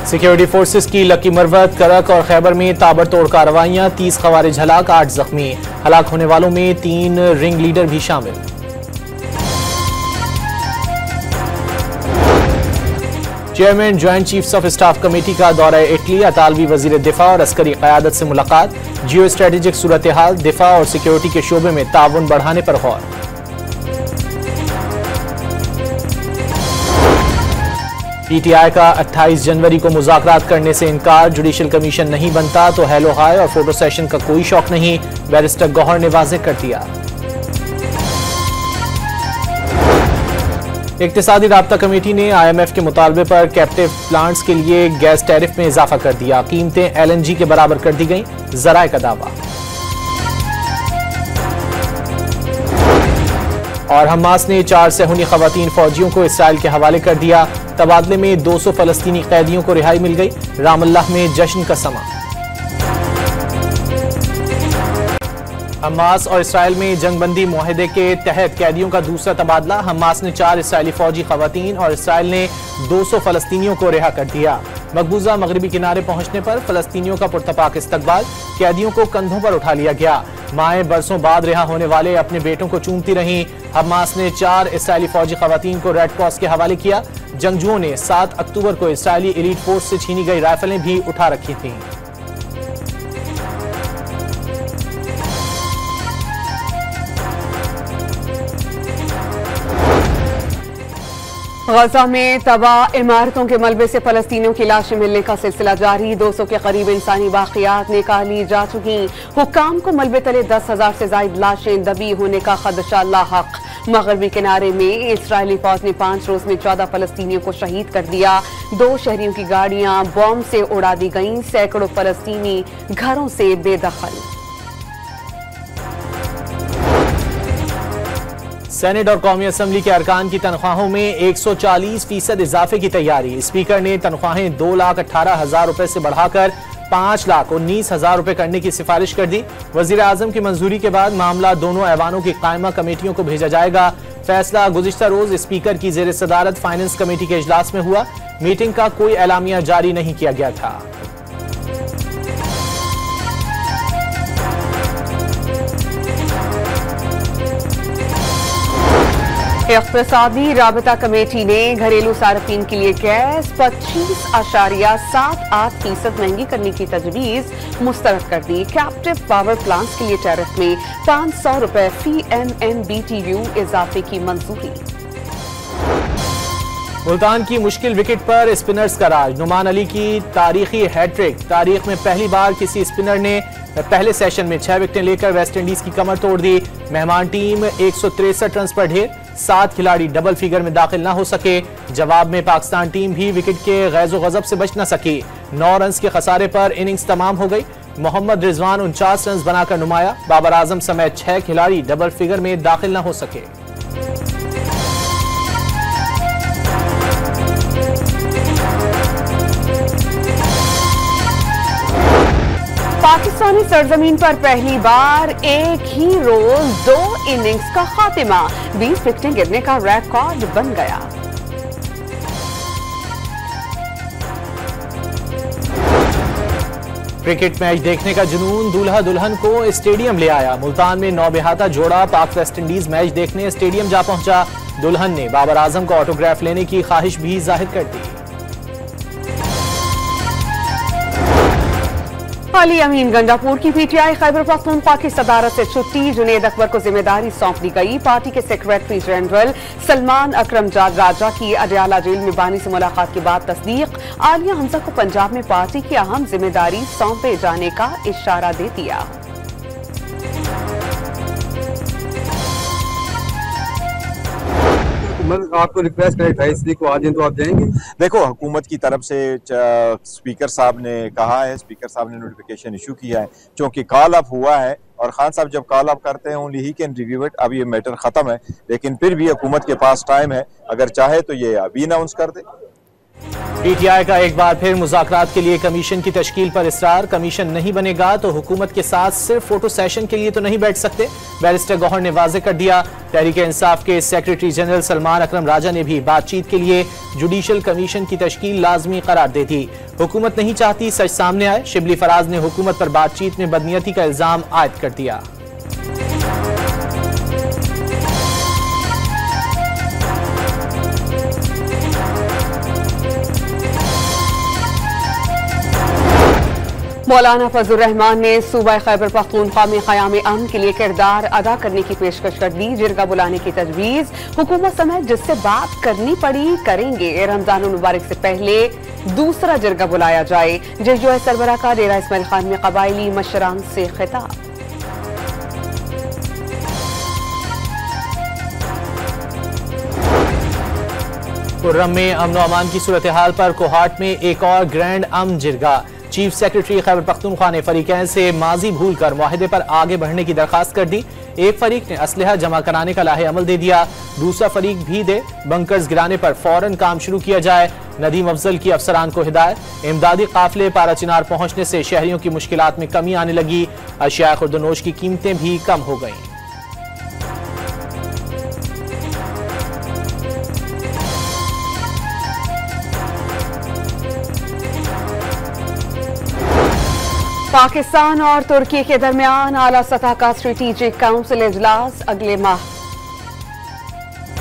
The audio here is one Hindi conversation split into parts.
सिक्योरिटी फोर्सेस की लकी मरवत, करक और खैबर में ताबड़तोड़ कार्रवाइयां, 30 खवारिज हलाक, 8 जख्मी। हलाक होने वालों में 3 रिंग लीडर भी शामिल। Chairman joint chiefs of staff committee का दौरा इटली, अतालवी वजीर दिफा और अस्करी क़यादत से मुलाकात। जियो स्ट्रेटेजिक सूरत हाल, दिफा और सिक्योरिटी के शोबे में ताउन बढ़ाने पर गौर। पीटीआई का 28 जनवरी को मुज़ाकरात करने से इनकार, जुडिशल कमीशन नहीं बनता तो हेलो हाय और फोटो सेशन का कोई शौक नहीं, बैरिस्टर गौहर ने वाज़ेह कर दिया। इक्तिसादी राब्ता कमेटी ने IMF के मुतालबे पर कैप्टिव प्लांट्स के लिए गैस टैरिफ में इजाफा कर दिया, कीमतें LNG के बराबर कर दी गई, ज़राए का दावा। और हमास ने 4 सहूनी खवातीन फौजियों को इसराइल के हवाले कर दिया, तबादले में 200 फलस्तीनी कैदियों को रिहाई मिल गई, रामल्लाह में जश्न का समा। हमास और इसराइल में जंगबंदी मुआहदे के तहत कैदियों का दूसरा तबादला, हमास ने 4 इसराइली फौजी खवातीन और इसराइल ने 200 फलस्तीनियों को रिहा कर दिया। मकबूजा मगरबी किनारे पहुंचने पर फलस्तीनियों का पुरतपाक इस्तकबाल, कैदियों को कंधों पर उठा लिया गया। माएं बरसों बाद रिहा होने वाले अपने बेटों को चूमती रहीं। हमास ने 4 इसराइली फौजी खवातीन को रेड क्रॉस के हवाले किया। जंगजुओं ने 7 अक्टूबर को इसराइली एलीट फोर्स से छीनी गई राइफलें भी उठा रखी थीं। गजा में तबाह इमारतों के मलबे से फलस्तीनियों की लाशें मिलने का सिलसिला जारी, 200 के करीब इंसानी बाक़ियात निकाली जा चुकी। हुक्काम को मलबे तले 10,000 से जायद लाशें दबी होने का खदशा लाहक। मगरबी किनारे में इसराइली फौज ने 5 रोज में 14 फलस्तीनियों को शहीद कर दिया। 2 शहरियों की गाड़ियां बॉम्ब से उड़ा दी गईं, सैकड़ों फलस्तीनी घरों से बेदखल। सेनेट और कौमी असम्बली के अरकान की तनख्वाहों में 140% इजाफे की तैयारी। स्पीकर ने तनख्वाहें 2,18,000 रुपए से बढ़ाकर 5,19,000 रुपए करने की सिफारिश कर दी। वजीर आजम की मंजूरी के बाद मामला दोनों ऐवानों की कायमा कमेटियों को भेजा जाएगा। फैसला गुज़िश्ता रोज स्पीकर की जेर सदारत फाइनेंस कमेटी के इजलास में हुआ। मीटिंग का कोई एलामिया जारी नहीं किया गया था। इक़्तिसादी राबता कमेटी ने घरेलू सार्फिन के लिए गैस 25.78% महंगी करने की तजवीज़ मुस्तरद कर दी। कैप्टिव पावर प्लांट्स के लिए टैरिफ में 500 रुपए फी MMBTU इजाफे की मंजूरी। मुल्तान की मुश्किल विकेट पर स्पिनर्स का राज, नुमान अली की तारीखी हैट्रिक। तारीख में पहली बार किसी स्पिनर ने पहले सेशन में 6 विकेटें लेकर वेस्ट इंडीज की कमर तोड़ दी। मेहमान टीम 163 रन पर ढेर, 7 खिलाड़ी डबल फिगर में दाखिल ना हो सके। जवाब में पाकिस्तान टीम भी विकेट के गैज़ो गज़ब से बच न सकी। 9 रन के खसारे पर इनिंग्स तमाम हो गई। मोहम्मद रिजवान 49 रन बनाकर नुमाया। बाबर आजम समेत 6 खिलाड़ी डबल फिगर में दाखिल न हो सके। पाकिस्तानी सरजमीन पर पहली बार एक ही रोज 2 इनिंग्स का खातिमा, 20 विकेटें गिरने का रिकॉर्ड बन गया। क्रिकेट मैच देखने का जुनून दूल्हा दुल्हन को स्टेडियम ले आया। मुल्तान में नौबेहाता जोड़ा पाक वेस्ट इंडीज मैच देखने स्टेडियम जा पहुंचा। दुल्हन ने बाबर आजम का ऑटोग्राफ लेने की ख्वाहिश भी जाहिर कर दी। अली अमीन गंडापुर की पीटीआई खैबर पख्तूनख्वा की सदारत से छुट्टी, जुनेद अकबर को जिम्मेदारी सौंप दी गई। पार्टी के सेक्रेटरी जनरल सलमान अकरम जाद राजा की अडयाला जेल में बानी से मुलाकात के बाद तस्दीक। आलिया हमजा को पंजाब में पार्टी की अहम जिम्मेदारी सौंपे जाने का इशारा दे दिया। आपको रिक्वेस्ट करें 28 को आ जाए तो आप जाएंगे? देखो, हुकूमत की तरफ से स्पीकर साहब ने कहा है, स्पीकर साहब ने नोटिफिकेशन इशू किया है, क्योंकि कॉल अप हुआ है और खान साहब जब कॉल अप करते हैं only he can review it. अब ये मैटर खत्म है, लेकिन फिर भी हुकूमत के पास टाइम है, अगर चाहे तो ये अभी अनाउंस कर दे। पीटीआई का एक बार फिर मुज़ाकरात के लिए कमीशन की तश्कील पर इसरार। कमीशन नहीं बनेगा तो हुकूमत के साथ सिर्फ फोटो सेशन के लिए तो नहीं बैठ सकते। बैरिस्टर गौहर ने वाज़ेह कर दिया। तहरीक इंसाफ के सेक्रेटरी जनरल सलमान अकरम राजा ने भी बातचीत के लिए जुडिशल कमीशन की तश्कील लाजमी करार दे दी। हुकूमत नहीं चाहती सच सामने आए। शिबली फराज ने हुकूमत पर बातचीत में बदनीयती का इल्जाम आयद कर दिया। मौलाना फजलुर रहमान ने सूबा खैबर पख्तूनख्वा में क़याम अमन के लिए किरदार अदा करने की पेशकश कर दी। जिरगा बुलाने की तजवीज़। हुकूमत समेत जिससे बात करनी पड़ी करेंगे। रमजान मुबारक से पहले दूसरा जिरगा बुलाया जाए। JUI सरबराह का डेरा इस्माइल खान में कबायली मशरान से खिताब। खुर्रम में अमन अमान की सूरत हाल पर कोहाट में एक और ग्रैंड अमन जिरगा। चीफ सेक्रेटरी खैबर पख्तूनख्वा ने फरीकैन से माजी भूलकर मुआहदे पर आगे बढ़ने की दरखास्त कर दी। एक फरीक ने असलहा जमा कराने का लाहे अमल दे दिया, दूसरा फरीक भी दे। बंकर्स गिराने पर फौरन काम शुरू किया जाए। नदीम अफजल की अफसरान को हिदायत। इमदादी काफिले पारा चिनार पहुंचने से शहरियों की मुश्किलात में कमी आने लगी। अशिया खुर्दनोश की कीमतें भी कम हो गईं। पाकिस्तान और तुर्की के दरमियान आला सतह का स्ट्रेटेजिक काउंसिल इजलास अगले माह।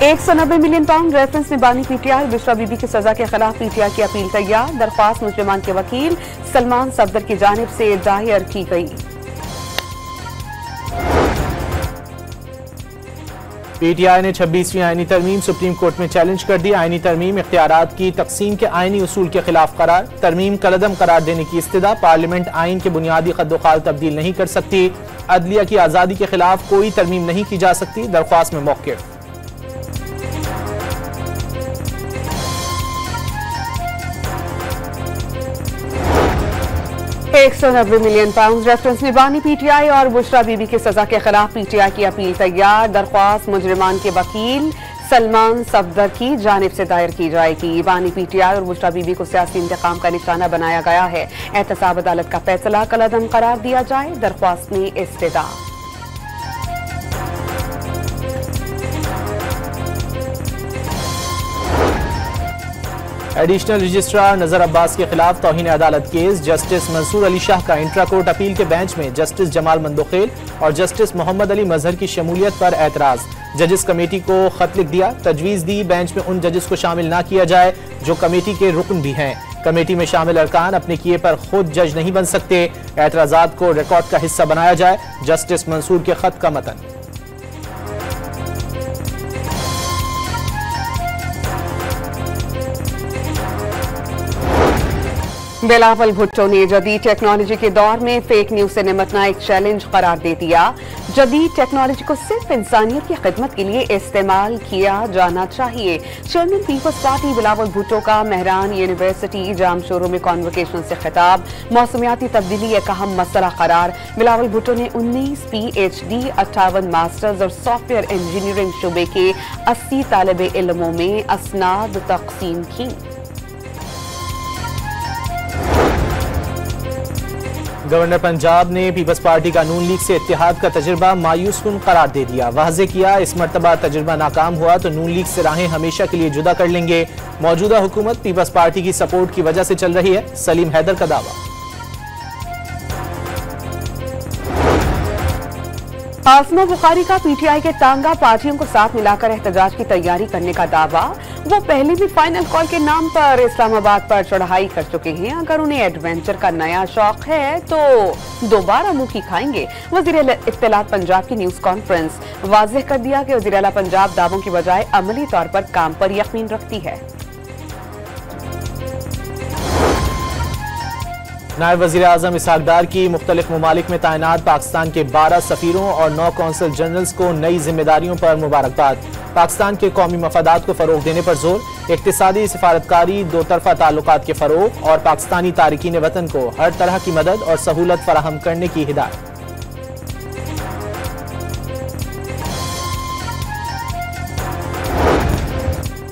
190 मिलियन पाउंड रेफरेंस में बानी पीटीआई। बुशरा बीबी की सजा के खिलाफ पीटीआई की अपील तैयार। दरख्वास्त मुजरिमान के वकील सलमान सफदर की जानिब से दायर की गई। पीटीआई ने 26वीं आईनी तरमीम सुप्रीम कोर्ट में चैलेंज कर दी। आईनी तरमीम इख्तियारात की तकसीम के आईनी उसूल के खिलाफ करार। तरमीम कलअदम करार देने की इस्तदा। पार्लियामेंट आइन के बुनियादी कद्दोखाल तब्दील नहीं कर सकती। अदलिया की आज़ादी के खिलाफ कोई तरमीम नहीं की जा सकती। दरख्वास्त में मौक़िफ़। 190 मिलियन पाउंड रेफरेंस में बानी पीटीआई और बुशरा बीबी की सजा के खिलाफ पीटीआई की अपील तैयार। दरख्वास्त मुजरिमान के वकील सलमान सफदर की जानिब से दायर की जाएगी। बानी पीटीआई और बुशरा बीबी को सियासी इंतकाम का निशाना बनाया गया है। एहतसाब अदालत का फैसला कलअदम करार दिया जाए। दरख्वास्त में इस्तदा। एडिशनल रजिस्ट्रार नजर अब्बास के खिलाफ तौहीन अदालत केस। जस्टिस मंसूर अली शाह का इंट्रा कोर्ट अपील के बेंच में जस्टिस जमाल मंदोखेल और जस्टिस मोहम्मद अली मजहर की शमूलियत पर एतराज। जजेस कमेटी को खत लिख दिया। तजवीज दी बेंच में उन जजेस को शामिल ना किया जाए जो कमेटी के रुकन भी हैं। कमेटी में शामिल अरकान अपने किए पर खुद जज नहीं बन सकते। एतराजात को रिकॉर्ड का हिस्सा बनाया जाए। जस्टिस मंसूर के खत का मतन। बिलावल भुट्टो ने जदीद टेक्नोलॉजी के दौर में फेक न्यूज से निपटना एक चैलेंज करार दे दिया। जदीद टेक्नोलॉजी को सिर्फ इंसानियत की खिदमत के लिए इस्तेमाल किया जाना चाहिए। Chairman people's party Bilawal Bhutto का मेहरान यूनिवर्सिटी जाम शोरों में कॉन्वोकेशन से खिताब। मौसमियाती तब्दीली एक अहम मसला करार। बिलावल भुट्टो ने 19 PhD, 58 मास्टर्स और सॉफ्टवेयर इंजीनियरिंग शुबे के 80 तालिबे इल्मों में असनाद तकसीम की। गवर्नर पंजाब ने पीपल्स पार्टी का नून लीग से इत्तेहाद का तजुर्बा मायूस कुन करार दे दिया। वाज़े किया इस मरतबा तजुर्बा नाकाम हुआ तो नून लीग से राहें हमेशा के लिए जुदा कर लेंगे। मौजूदा हुकूमत पीपल्स पार्टी की सपोर्ट की वजह से चल रही है। सलीम हैदर का दावा। आसमा बुखारी का पीटीआई के तांगा पार्टियों को साथ मिलाकर एहतजाज की तैयारी करने का दावा। वो पहले भी फाइनल कॉल के नाम पर इस्लामाबाद पर चढ़ाई कर चुके हैं। अगर उन्हें एडवेंचर का नया शौक है तो दोबारा मुंह की खाएंगे। वज़ीर इत्तलात पंजाब की न्यूज कॉन्फ्रेंस। वाज़ेह कर दिया कि वज़ीर आला पंजाब दावों की बजाय अमली तौर पर काम पर यकीन रखती है। नायब वज़ीर आज़म इसहाक डार की मुख्तलिफ ममालिक में तैनात पाकिस्तान के 12 सफ़ीरों और 9 कौंसल जनरल्स को नई जिम्मेदारियों पर मुबारकबाद। पाकिस्तान के कौमी मफादात को फ़रोग देने पर जोर। इक्तिसादी सिफारतकारी, दो तरफ़ा ताल्लुकात के फ़रोग और पाकिस्तानी तारिकीन वतन को हर तरह की मदद और सहूलत फराहम करने की हिदायत।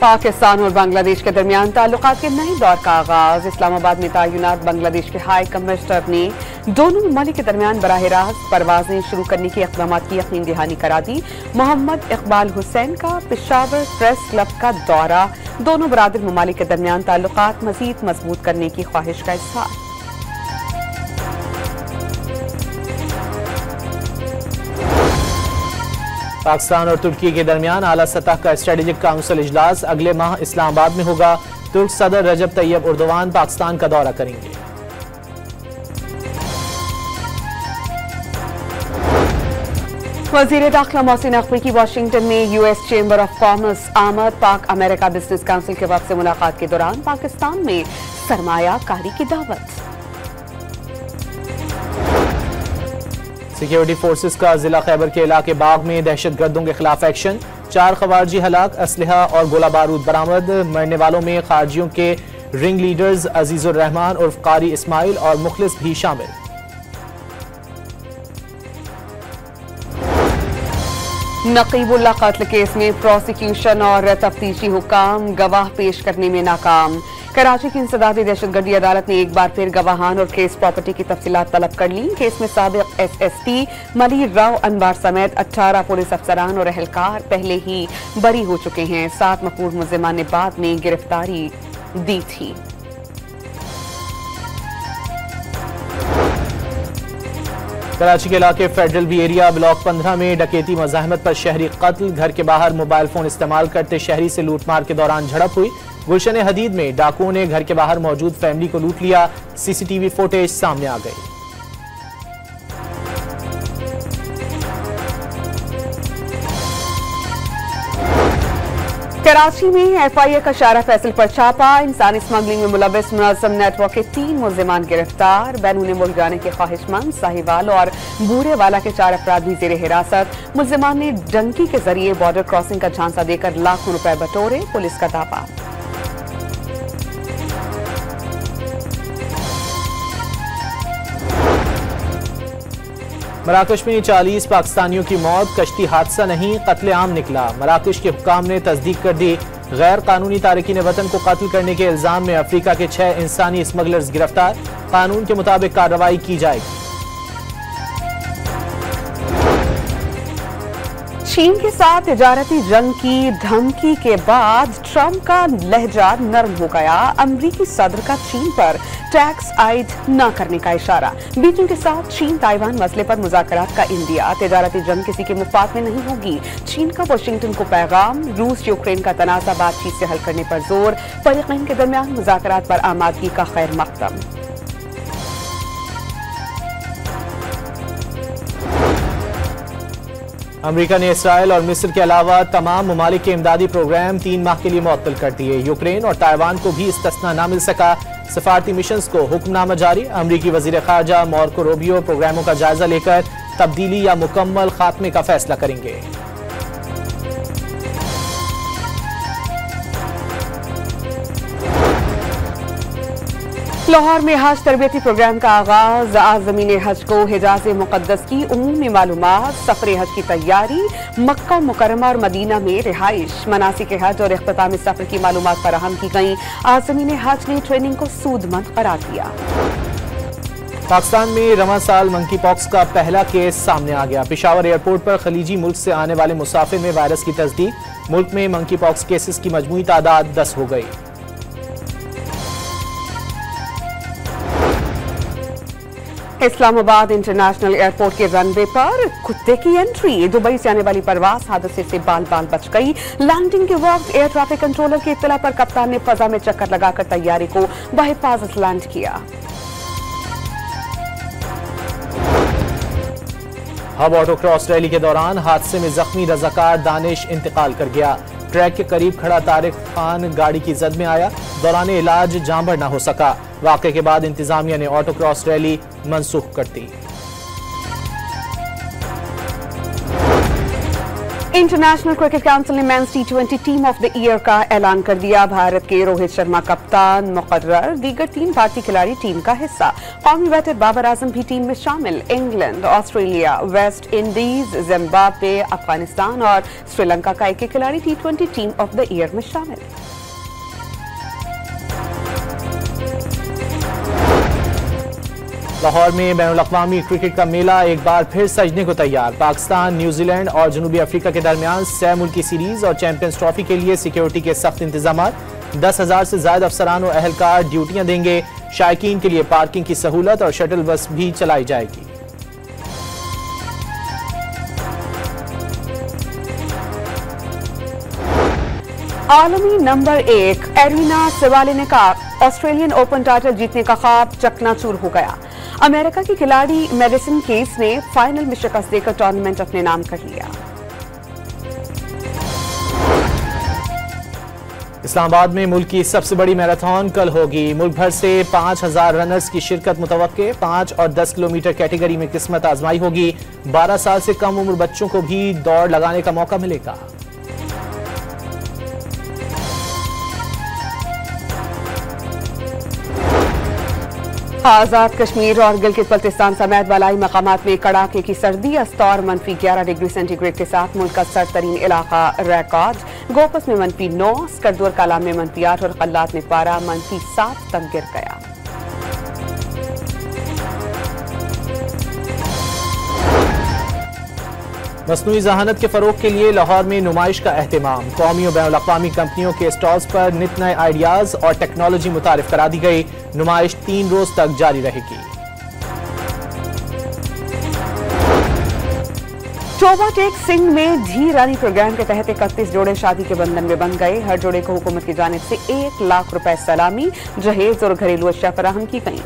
पाकिस्तान और बांग्लादेश के दरमियान ताल्लुकात के नए दौर का आगाज। इस्लामाबाद में तैनात बांग्लादेश के हाई कमिश्नर ने दोनों ममालिक के दरमियान बराह रास्त परवाजें शुरू करने के इक़दाम की यकीन दहानी करा दी। मोहम्मद इकबाल हुसैन का पेशावर प्रेस क्लब का दौरा, दोनों बरादर ममालिक के दरमियान ताल्लुकात मजीद मजबूत करने की ख्वाहिश का इज़हार। पाकिस्तान और तुर्की के दरमियान आला सतह का स्ट्रेटेजिक काउंसिल इजलास अगले माह इस्लामाबाद में होगा। तुर्क सदर रजब तैयब उर्दवान पाकिस्तान का दौरा करेंगे। वज़ीर दाखिला मोहसिन नकवी की वाशिंगटन में यूएस चेंबर ऑफ कॉमर्स आमद। पाक अमेरिका बिजनेस काउंसिल के वक्त से मुलाकात के दौरान पाकिस्तान में सरमायाकारी की दावत। सिक्योरिटी फोर्सेस का जिला खैबर के इलाके बाग में दहशतगर्दों के खिलाफ एक्शन, 4 खवारजी हलाक, असलहा और गोला बारूद बरामद। मरने वालों में खारजियों के रिंग लीडर्स अजीजुर रहमान उर्फ कारी इस्माइल और मुखलिस भी शामिल। नकीबुल्लाह कत्ल केस में प्रोसिक्यूशन और तफ्तीशी हुक्काम गवाह पेश करने में नाकाम। कराची की इंसदादी दहशतगर्दी अदालत ने एक बार फिर गवाहान और केस प्रॉपर्टी की तफसीलात तलब कर ली। केस में साबिक SSP मलिर राव अनवार समेत 18 पुलिस अफसरान और एहलकार पहले ही बरी हो चुके हैं। 7 मकबूल मुल्जिमान ने बाद में गिरफ्तारी दी थी। कराची के इलाके फेडरल बी एरिया ब्लॉक 15 में डकैती मज़ाहमत पर शहरी कत्ल, घर के बाहर मोबाइल फोन इस्तेमाल करते शहरी से लूटमार के दौरान झड़प हुई। गुलशन हदीद में डाकुओं ने घर के बाहर मौजूद फैमिली को लूट लिया। CCTV फुटेज सामने आ गई। कराची में FIA का शारा फैसल पर छापा, इंसानी स्मगलिंग में मुलव्वस मुनज़्ज़म नेटवर्क के 3 मुल्जिमान गिरफ्तार। बैरून मुल्क जाने के ख्वाहिशमंद साहिवाल और बूरेवाला के 4 अफराद भी जेर हिरासत। मुल्जिमान ने डंकी के जरिए बॉर्डर क्रॉसिंग का झांसा देकर लाखों रुपए बटोरे, पुलिस का दावा। मराकश में 40 पाकिस्तानियों की मौत, कश्ती हादसा नहीं कत्ले आम निकला। मराकश के हुक्काम ने तस्दीक कर दी। गैर कानूनी तारकीन वतन को कत्ल करने के इल्जाम में अफ्रीका के 6 इंसानी स्मगलर्स गिरफ्तार। कानून के मुताबिक कार्रवाई की जाएगी। चीन के साथ तिजारती जंग की धमकी के बाद ट्रंप का लहजा नरम हो गया। अमरीकी सदर का चीन पर टैक्स आयद न करने का इशारा। बीजिंग के साथ चीन ताइवान मसले पर मुज़ाकरात का इंदिया। तिजारती जंग किसी के मुफाद में नहीं होगी, चीन का वाशिंगटन को पैगाम। रूस यूक्रेन का तनाज़ा बातचीत से हल करने पर जोर। फरीक़ैन के दरमियान मुज़ाकरात पर आमादगी का खैर मक़दम। अमेरिका ने इसराइल और मिस्र के अलावा तमाम ममालिक के इमदादी प्रोग्राम 3 माह के लिए मुअत्तल कर दिए। यूक्रेन और ताइवान को भी इस्तिस्ना न मिल सका। सफारती मिशंस को हुक्मनामा जारी। अमरीकी वजीर खारजा मार्को रूबियो प्रोग्रामों का जायजा लेकर तब्दीली या मुकम्मल खात्मे का फैसला करेंगे। लाहौर में हज तरबियती प्रोग्राम का आगाज। आज़मीन हज को हिजाज मुक़द्दस की उमूमी मालूमात, सफ़र हज की तैयारी, मक्का मुकर्रमा और मदीना में रिहाइश, मनासिक हज और इख्तितामी सफ़र की मालूमात फराहम की गई। आज़मीन हज ने ट्रेनिंग को सूदमंद करार दिया। पाकिस्तान में रवां साल मंकी पॉक्स का पहला केस सामने आ गया। पेशावर एयरपोर्ट पर खलीजी मुल्क से आने वाले मुसाफिर में वायरस की तस्दीक। मुल्क में मंकी पॉक्स केसेस की मजमूई तादाद 10 हो गई। इस्लामाबाद इंटरनेशनल एयरपोर्ट के रनवे पर कुत्ते की एंट्री। दुबई से आने वाली परवाज हादसे से बाल बाल बच गई। लैंडिंग के वक्त एयर ट्रैफिक कंट्रोलर की इत्तला पर कप्तान ने फजा में चक्कर लगाकर तैयारी को बहिफाजत लैंड किया। हब ऑटोक्रॉस रैली के दौरान हादसे में जख्मी रजाकार दानिश इंतकाल कर गया। ट्रैक के करीब खड़ा तारिक खान गाड़ी की जद में आया। दौरान इलाज जांबर न हो सका। वाक़े के बाद इंतजामिया ने ऑटोक्रॉस रैली मनसूख कर दी। इंटरनेशनल क्रिकेट काउंसिल ने men's T20 team of the year का ऐलान कर दिया। भारत के रोहित शर्मा कप्तान मुकर्रर, दीगर 3 भारतीय खिलाड़ी टीम का हिस्सा। कौमी बैटर बाबर आजम भी टीम में शामिल। England, Australia, West Indies, Zimbabwe, Afghanistan और श्रीलंका का एक खिलाड़ी T20 team of the year में शामिल। लाहौर में बैनुल-अक़वामी क्रिकेट का मेला एक बार फिर सजने को तैयार। पाकिस्तान, न्यूजीलैंड और जनूबी अफ्रीका के दरमियान 6 मुल्की सीरीज और चैंपियंस ट्रॉफी के लिए सिक्योरिटी के सख्त इंतजाम। 10,000 से ज्यादा अफसरान और अहलकार ड्यूटियां देंगे। शायकीन के लिए पार्किंग की सहूलत और शटल बस भी चलाई जाएगी। आलमी number 1 Aryna Sabalenka Australian Open title जीतने का ख्वाब चकनाचूर हो गया। अमेरिका की खिलाड़ी मेडिसन कीज ने फाइनल में शिकस्त देकर टूर्नामेंट अपने नाम कर लिया। इस्लामाबाद में मुल्क की सबसे बड़ी मैराथन कल होगी। मुल्क भर से 5,000 रनर्स की शिरकत मुतवक्के। 5 और 10 किलोमीटर कैटेगरी में किस्मत आजमाई होगी। 12 साल से कम उम्र बच्चों को भी दौड़ लगाने का मौका मिलेगा। आजाद कश्मीर और गिलगित बल्तिस्तान समेत बालाई मकामात में कड़ाके की सर्दी। अस्तौर -11 डिग्री सेंटीग्रेड के साथ मुल्क का सर्दतरीन इलाका रिकॉर्ड। गोपस में -9, स्कर्दू और कालाम में -8 और कल्लात में पारा -7 तक गिर गया। मसनूई जहानत के फरोग के लिए लाहौर में नुमाइश का एहतमाम। कौमी और बैनुल-अक़वामी कंपनियों के स्टॉल्स पर नित नए आइडियाज और टेक्नोलॉजी मुतारिफ करा दी गई। नुमाइश 3 रोज तक जारी रहेगी। टोबा टेक सिंह में धी रानी प्रोग्राम के तहत 31 जोड़े शादी के बंधन में बन गए। हर जोड़े को हुकूमत की जानिब से 1 लाख रुपए सलामी, जहेज और घरेलू अशिया फराहम की गई।